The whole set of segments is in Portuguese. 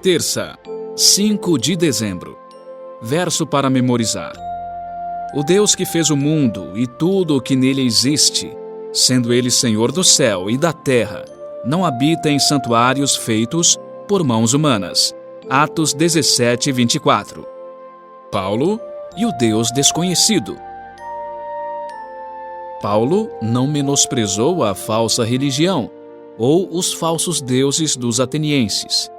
Terça, 5 de dezembro. Verso para memorizar. O Deus que fez o mundo e tudo o que nele existe, sendo ele Senhor do céu e da terra, não habita em santuários feitos por mãos humanas. Atos 17, 24. Paulo e o Deus desconhecido. Paulo não menosprezou a falsa religião ou os falsos deuses dos atenienses.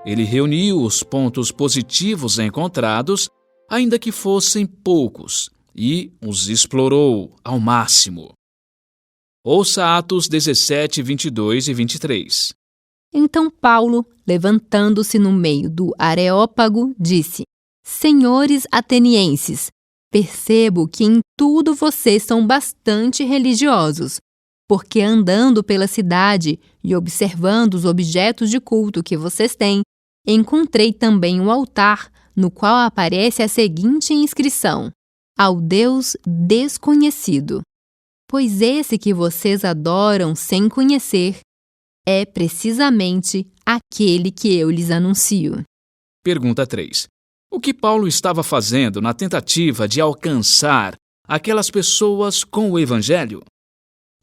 Ele reuniu os pontos positivos encontrados, ainda que fossem poucos, e os explorou ao máximo. Ouça Atos 17, 22 e 23. Então Paulo, levantando-se no meio do Areópago, disse: Senhores atenienses, percebo que em tudo vocês são bastante religiosos, porque andando pela cidade e observando os objetos de culto que vocês têm, encontrei também um altar no qual aparece a seguinte inscrição: Ao Deus desconhecido. Pois esse que vocês adoram sem conhecer é precisamente aquele que eu lhes anuncio. Pergunta 3. O que Paulo estava fazendo na tentativa de alcançar aquelas pessoas com o Evangelho?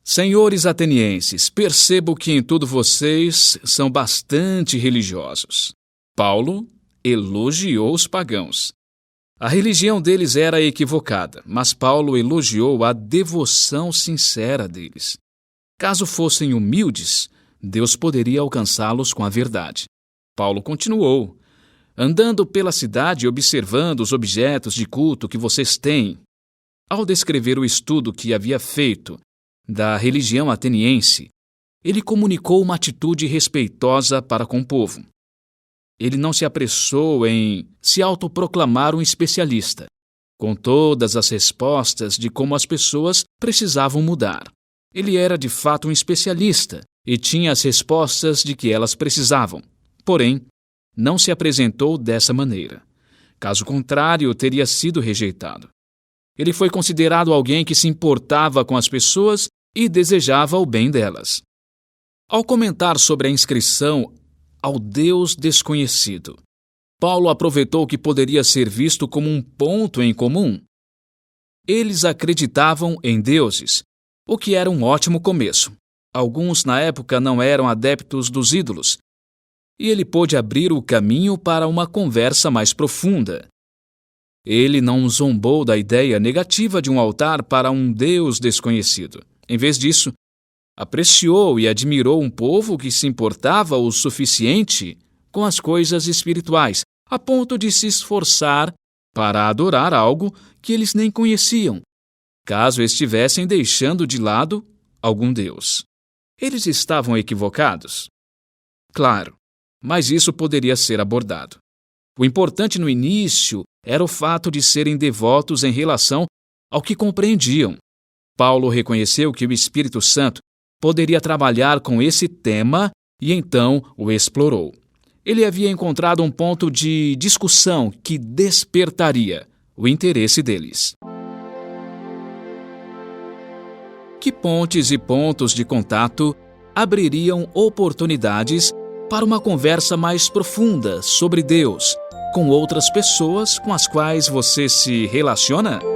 Senhores atenienses, percebo que em tudo vocês são bastante religiosos. Paulo elogiou os pagãos. A religião deles era equivocada, mas Paulo elogiou a devoção sincera deles. Caso fossem humildes, Deus poderia alcançá-los com a verdade. Paulo continuou: andando pela cidade e observando os objetos de culto que vocês têm. Ao descrever o estudo que havia feito da religião ateniense, ele comunicou uma atitude respeitosa para com o povo. Ele não se apressou em se autoproclamar um especialista, com todas as respostas de como as pessoas precisavam mudar. Ele era de fato um especialista e tinha as respostas de que elas precisavam. Porém, não se apresentou dessa maneira. Caso contrário, teria sido rejeitado. Ele foi considerado alguém que se importava com as pessoas e desejava o bem delas. Ao comentar sobre a inscrição ao Deus desconhecido, Paulo aproveitou que poderia ser visto como um ponto em comum. Eles acreditavam em deuses, o que era um ótimo começo. Alguns na época não eram adeptos dos ídolos, e ele pôde abrir o caminho para uma conversa mais profunda. Ele não zombou da ideia negativa de um altar para um Deus desconhecido. Em vez disso, apreciou e admirou um povo que se importava o suficiente com as coisas espirituais, a ponto de se esforçar para adorar algo que eles nem conheciam, caso estivessem deixando de lado algum Deus. Eles estavam equivocados? Claro, mas isso poderia ser abordado. O importante no início era o fato de serem devotos em relação ao que compreendiam. Paulo reconheceu que o Espírito Santo poderia trabalhar com esse tema e então o explorou. Ele havia encontrado um ponto de discussão que despertaria o interesse deles. Que pontes e pontos de contato abririam oportunidades para uma conversa mais profunda sobre Deus com outras pessoas com as quais você se relaciona?